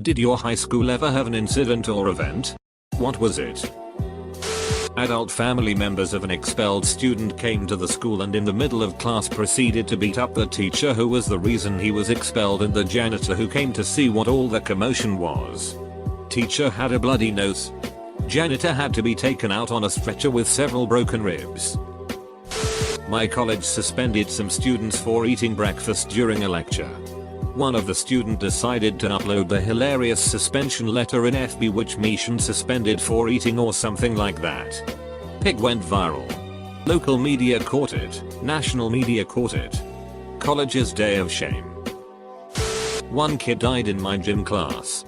Did your high school ever have an incident or event? What was it? Adult family members of an expelled student came to the school and in the middle of class proceeded to beat up the teacher who was the reason he was expelled and the janitor who came to see what all the commotion was. Teacher had a bloody nose. Janitor had to be taken out on a stretcher with several broken ribs. My college suspended some students for eating breakfast during a lecture. One of the students decided to upload the hilarious suspension letter in FB which mission suspended for eating or something like that. Pic went viral. Local media caught it, national media caught it. College's day of shame. One kid died in my gym class.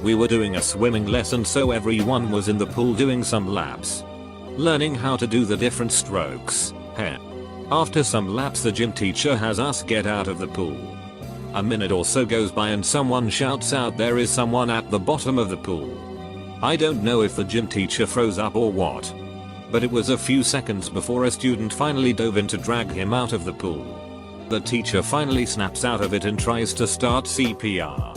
We were doing a swimming lesson so everyone was in the pool doing some laps. Learning how to do the different strokes. After some laps the gym teacher has us get out of the pool. A minute or so goes by and someone shouts out there is someone at the bottom of the pool. I don't know if the gym teacher froze up or what. But it was a few seconds before a student finally dove in to drag him out of the pool. The teacher finally snaps out of it and tries to start CPR.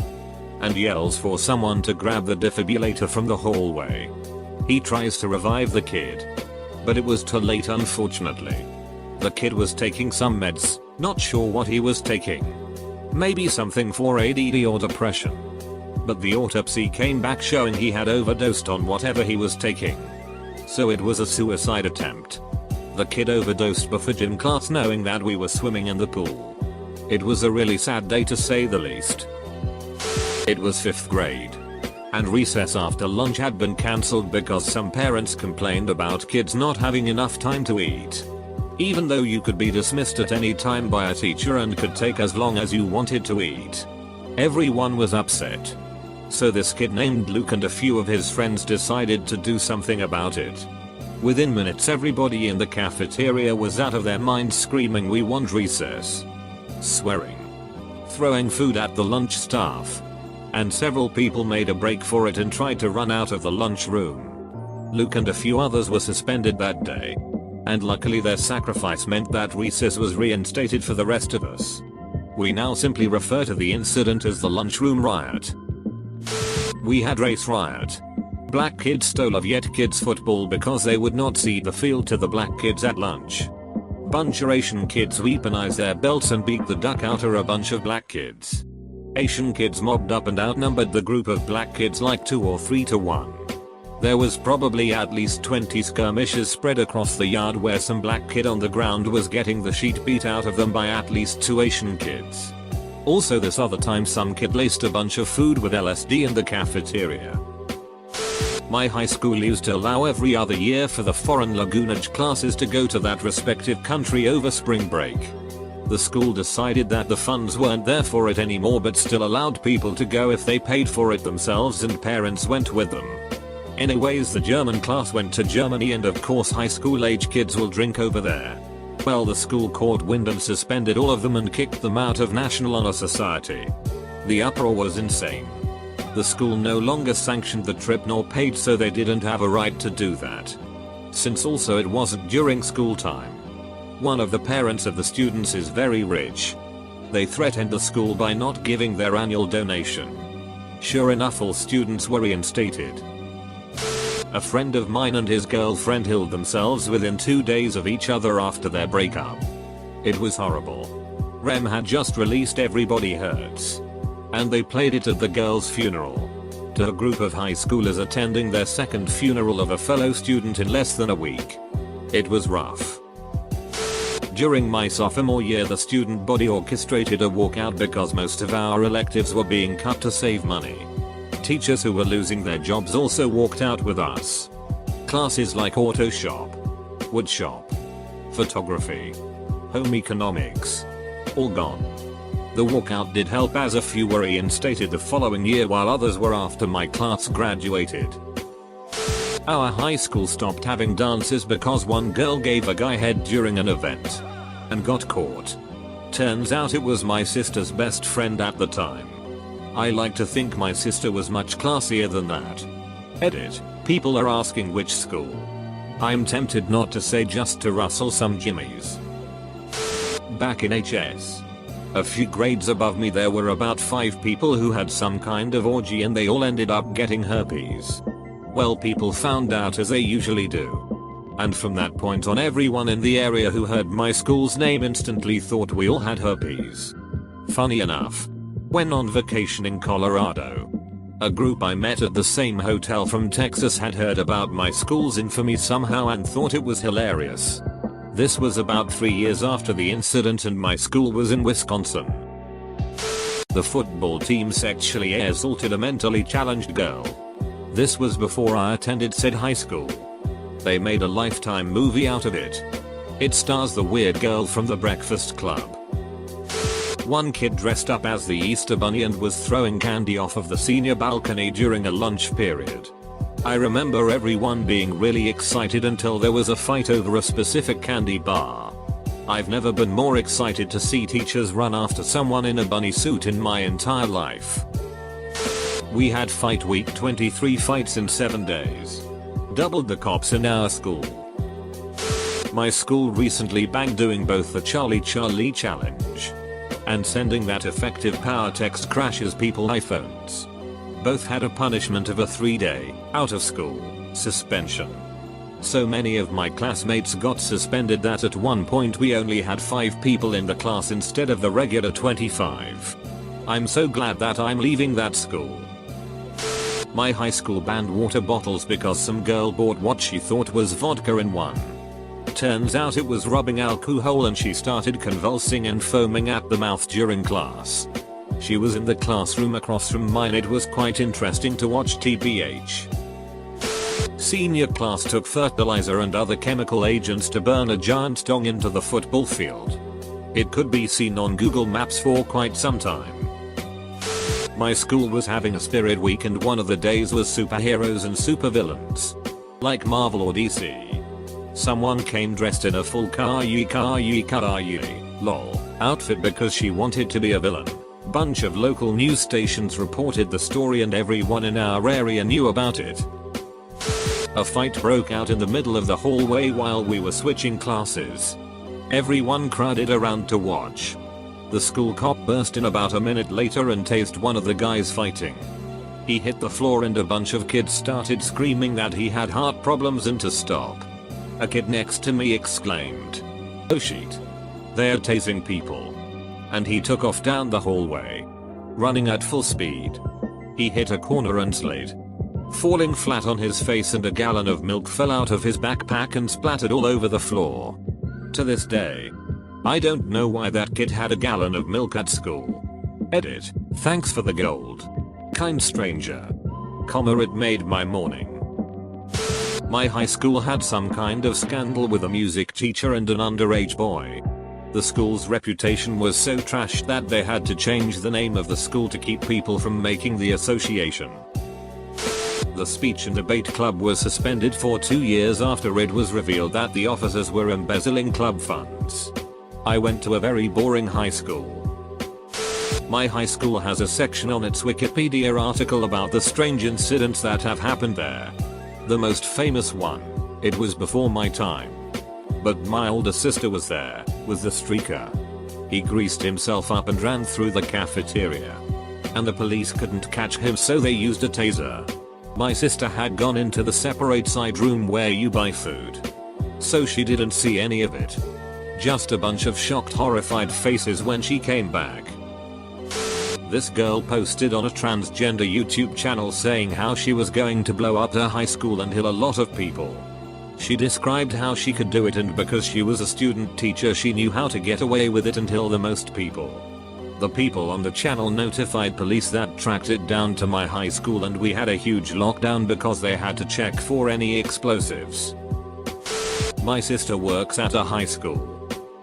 And yells for someone to grab the defibrillator from the hallway. He tries to revive the kid. But it was too late unfortunately. The kid was taking some meds, not sure what he was taking. Maybe something for ADD or depression. But the autopsy came back showing he had overdosed on whatever he was taking. So it was a suicide attempt. The kid overdosed before gym class knowing that we were swimming in the pool. It was a really sad day to say the least. It was 5th grade. And recess after lunch had been cancelled because some parents complained about kids not having enough time to eat. Even though you could be dismissed at any time by a teacher and could take as long as you wanted to eat. Everyone was upset. So this kid named Luke and a few of his friends decided to do something about it. Within minutes everybody in the cafeteria was out of their minds screaming we want recess. Swearing. Throwing food at the lunch staff. And several people made a break for it and tried to run out of the lunchroom. Luke and a few others were suspended that day. And luckily their sacrifice meant that recess was reinstated for the rest of us. We now simply refer to the incident as the lunchroom riot. We had race riot. Black kids stole a Viet kids football because they would not cede the field to the black kids at lunch. Bunch of Asian kids weaponized their belts and beat the duck out of a bunch of black kids. Asian kids mobbed up and outnumbered the group of black kids like 2 or 3 to 1. There was probably at least 20 skirmishes spread across the yard where some black kid on the ground was getting the sheet beat out of them by at least 2 Asian kids. Also this other time some kid laced a bunch of food with LSD in the cafeteria. My high school used to allow every other year for the foreign language classes to go to that respective country over spring break. The school decided that the funds weren't there for it anymore but still allowed people to go if they paid for it themselves and parents went with them. Anyways the German class went to Germany and of course high school age kids will drink over there. Well the school caught wind and suspended all of them and kicked them out of National Honor Society. The uproar was insane. The school no longer sanctioned the trip nor paid so they didn't have a right to do that. Since also it wasn't during school time. One of the parents of the students is very rich. They threatened the school by not giving their annual donation. Sure enough all students were reinstated. A friend of mine and his girlfriend killed themselves within 2 days of each other after their breakup. It was horrible. Rem had just released Everybody Hurts. And they played it at the girl's funeral. To a group of high schoolers attending their second funeral of a fellow student in less than a week. It was rough. During my sophomore year the student body orchestrated a walkout because most of our electives were being cut to save money. Teachers who were losing their jobs also walked out with us. Classes like auto shop, wood shop, photography, home economics, all gone. The walkout did help as a few were reinstated the following year while others were after my class graduated. Our high school stopped having dances because one girl gave a guy head during an event. And got caught. Turns out it was my sister's best friend at the time. I like to think my sister was much classier than that. Edit. People are asking which school. I'm tempted not to say just to rustle some jimmies. Back in HS. A few grades above me there were about 5 people who had some kind of orgy and they all ended up getting herpes. Well, people found out as they usually do. And from that point on, everyone in the area who heard my school's name instantly thought we all had herpes. Funny enough, when on vacation in Colorado, a group I met at the same hotel from Texas had heard about my school's infamy somehow and thought it was hilarious. This was about 3 years after the incident and my school was in Wisconsin. The football team sexually assaulted a mentally challenged girl. This was before I attended said high school. They made a Lifetime movie out of it. It stars the weird girl from the Breakfast Club. One kid dressed up as the Easter Bunny and was throwing candy off of the senior balcony during a lunch period. I remember everyone being really excited until there was a fight over a specific candy bar. I've never been more excited to see teachers run after someone in a bunny suit in my entire life. We had fight week 23 fights in 7 days. Doubled the cops in our school. My school recently banned doing both the Charlie challenge and sending that effective power text crashes people iPhones. Both had a punishment of a 3-day out of school suspension. So many of my classmates got suspended that at one point we only had 5 people in the class instead of the regular 25. I'm so glad that I'm leaving that school. My high school banned water bottles because some girl bought what she thought was vodka in one. Turns out it was rubbing alcohol and she started convulsing and foaming at the mouth during class. She was in the classroom across from mine. It was quite interesting to watch TBH. Senior class took fertilizer and other chemical agents to burn a giant dong into the football field. It could be seen on Google Maps for quite some time. My school was having a spirit week and one of the days was superheroes and supervillains. Like Marvel or DC. Someone came dressed in a full lol outfit because she wanted to be a villain. Bunch of local news stations reported the story and everyone in our area knew about it. A fight broke out in the middle of the hallway while we were switching classes. Everyone crowded around to watch. The school cop burst in about a minute later and tased one of the guys fighting. He hit the floor and a bunch of kids started screaming that he had heart problems and to stop. A kid next to me exclaimed, "Oh shit. They're tasing people." And he took off down the hallway, running at full speed. He hit a corner and slid, falling flat on his face, and a gallon of milk fell out of his backpack and splattered all over the floor. To this day, I don't know why that kid had a gallon of milk at school. Edit. Thanks for the gold, kind stranger. Comma, it made my morning. My high school had some kind of scandal with a music teacher and an underage boy. The school's reputation was so trashed that they had to change the name of the school to keep people from making the association. The speech and debate club was suspended for 2 years after it was revealed that the officers were embezzling club funds. I went to a very boring high school. My high school has a section on its Wikipedia article about the strange incidents that have happened there. The most famous one, it was before my time. But my older sister was there, with the streaker. He greased himself up and ran through the cafeteria. And the police couldn't catch him, so they used a taser. My sister had gone into the separate side room where you buy food. So she didn't see any of it. Just a bunch of shocked, horrified faces when she came back. This girl posted on a transgender YouTube channel saying how she was going to blow up her high school and kill a lot of people. She described how she could do it, and because she was a student teacher she knew how to get away with it and kill the most people. The people on the channel notified police that tracked it down to my high school, and we had a huge lockdown because they had to check for any explosives. My sister works at a high school.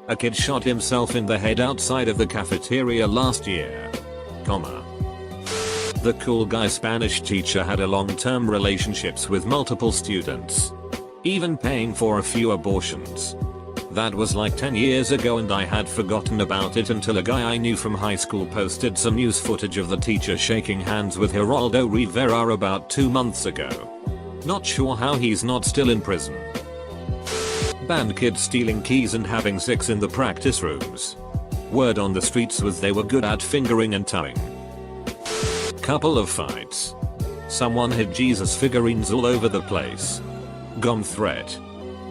A kid shot himself in the head outside of the cafeteria last year. The cool guy Spanish teacher had a long-term relationships with multiple students, even paying for a few abortions. That was like 10 years ago and I had forgotten about it until a guy I knew from high school posted some news footage of the teacher shaking hands with Geraldo Rivera about 2 months ago. Not sure how he's not still in prison. Banned kids stealing keys and having sex in the practice rooms. Word on the streets was they were good at fingering and towing. Couple of fights. Someone hid Jesus figurines all over the place. Gone threat.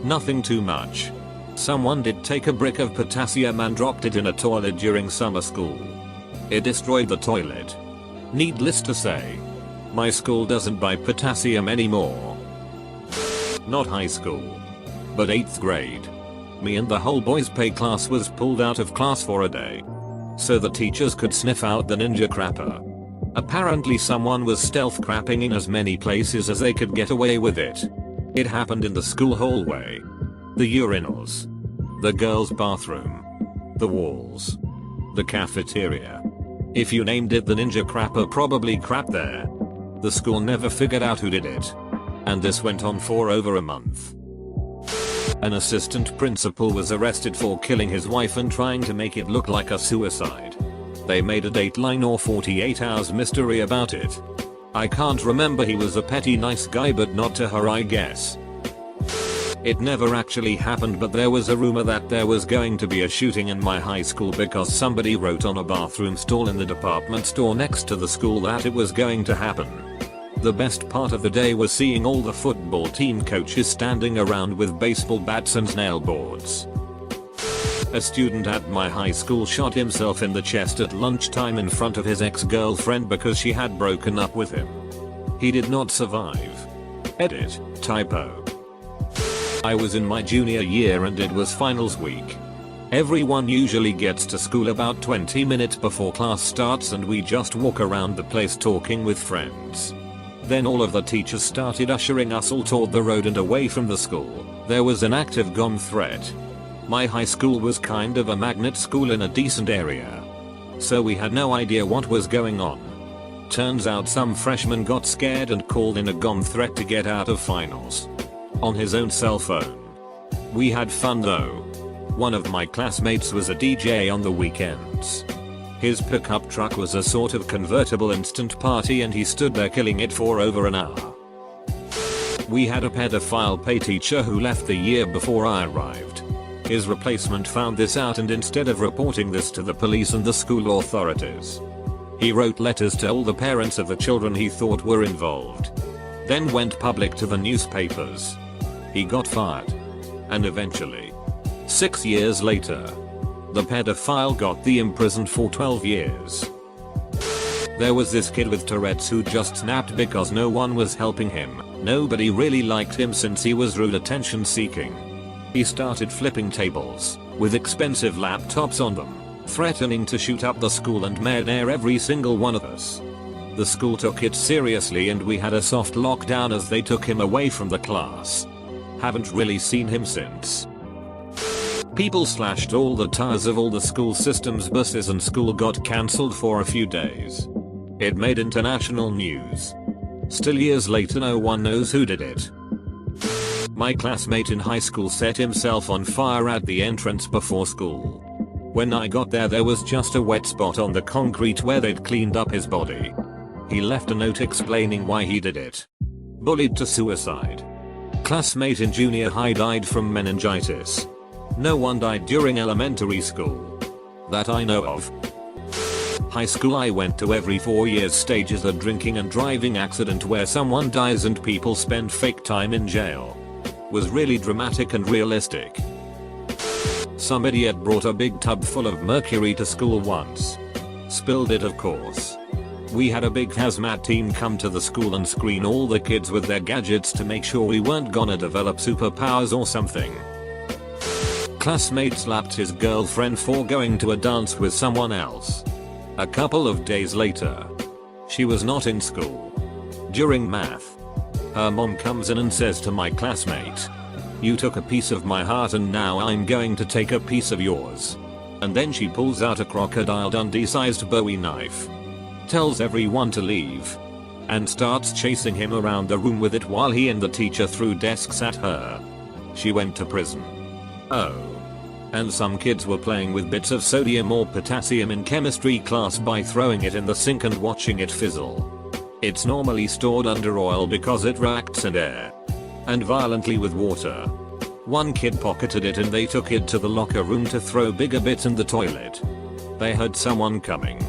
Nothing too much. Someone did take a brick of potassium and dropped it in a toilet during summer school. It destroyed the toilet. Needless to say, my school doesn't buy potassium anymore. Not high school, but 8th grade. Me and the whole boys pay class was pulled out of class for a day, so the teachers could sniff out the ninja crapper. Apparently someone was stealth crapping in as many places as they could get away with it. It happened in the school hallway, the urinals, the girls' bathroom, the walls, the cafeteria. If you named it the ninja crapper probably crapped there. The school never figured out who did it. And this went on for over a month. An assistant principal was arrested for killing his wife and trying to make it look like a suicide. They made a Dateline or 48 Hours mystery about it. I can't remember. He was a petty nice guy, but not to her, I guess. It never actually happened, but there was a rumor that there was going to be a shooting in my high school because somebody wrote on a bathroom stall in the department store next to the school that it was going to happen. The best part of the day was seeing all the football team coaches standing around with baseball bats and nail boards. A student at my high school shot himself in the chest at lunchtime in front of his ex-girlfriend because she had broken up with him. He did not survive. Edit, typo. I was in my junior year and it was finals week. Everyone usually gets to school about 20 minutes before class starts and we just walk around the place talking with friends. Then all of the teachers started ushering us all toward the road and away from the school. There was an active gun threat. My high school was kind of a magnet school in a decent area, so we had no idea what was going on. Turns out some freshman got scared and called in a gun threat to get out of finals. On his own cell phone. We had fun though. One of my classmates was a DJ on the weekends. His pickup truck was a sort of convertible instant party and he stood there killing it for over an hour. We had a pedophile pay teacher who left the year before I arrived. His replacement found this out and instead of reporting this to the police and the school authorities, he wrote letters to all the parents of the children he thought were involved. Then went public to the newspapers. He got fired. And eventually, 6 years later, the pedophile got imprisoned for 12 years. There was this kid with Tourette's who just snapped because no one was helping him. Nobody really liked him since he was rude attention seeking. He started flipping tables, with expensive laptops on them, threatening to shoot up the school and murder every single one of us. The school took it seriously and we had a soft lockdown as they took him away from the class. Haven't really seen him since. People slashed all the tires of all the school system's buses and school got cancelled for a few days. It made international news. Still years later no one knows who did it. My classmate in high school set himself on fire at the entrance before school. When I got there was just a wet spot on the concrete where they'd cleaned up his body. He left a note explaining why he did it. Bullied to suicide. Classmate in junior high died from meningitis. No one died during elementary school that I know of. High school I went to every 4 years stages a drinking and driving accident where someone dies and people spend fake time in jail. Was really dramatic and realistic. Some idiot brought a big tub full of mercury to school once. Spilled it of course. We had a big hazmat team come to the school and screen all the kids with their gadgets to make sure we weren't gonna develop superpowers or something. Classmate slapped his girlfriend for going to a dance with someone else. A couple of days later, she was not in school. During math, her mom comes in and says to my classmate, "You took a piece of my heart and now I'm going to take a piece of yours." And then she pulls out a Crocodile Dundee-sized Bowie knife, tells everyone to leave, and starts chasing him around the room with it while he and the teacher threw desks at her. She went to prison. Oh. And some kids were playing with bits of sodium or potassium in chemistry class by throwing it in the sink and watching it fizzle. It's normally stored under oil because it reacts in air and violently with water. One kid pocketed it and they took it to the locker room to throw bigger bits in the toilet. They heard someone coming,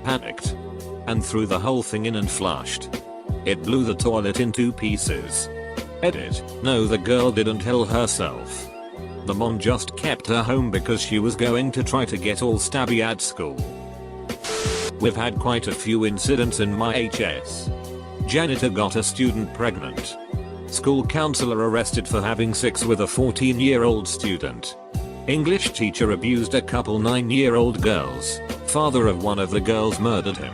panicked, and threw the whole thing in and flushed. It blew the toilet in 2 pieces. Edit. No, the girl didn't kill herself. The mom just kept her home because she was going to try to get all stabby at school. We've had quite a few incidents in my HS. Janitor got a student pregnant. School counselor arrested for having sex with a 14-year-old student. English teacher abused a couple 9-year-old girls. Father of one of the girls murdered him.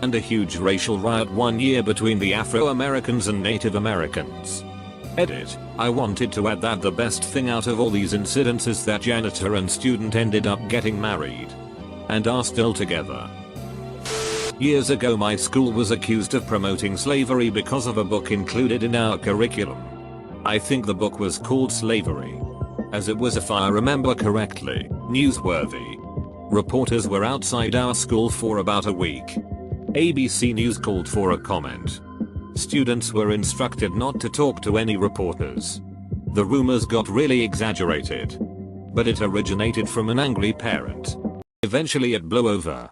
And a huge racial riot 1 year between the Afro-Americans and Native Americans. Edit. I wanted to add that the best thing out of all these incidents is that janitor and student ended up getting married. And are still together. Years ago my school was accused of promoting slavery because of a book included in our curriculum. I think the book was called Slavery. As it was, if I remember correctly, newsworthy. Reporters were outside our school for about a week. ABC News called for a comment. Students were instructed not to talk to any reporters. The rumors got really exaggerated. But it originated from an angry parent. Eventually it blew over.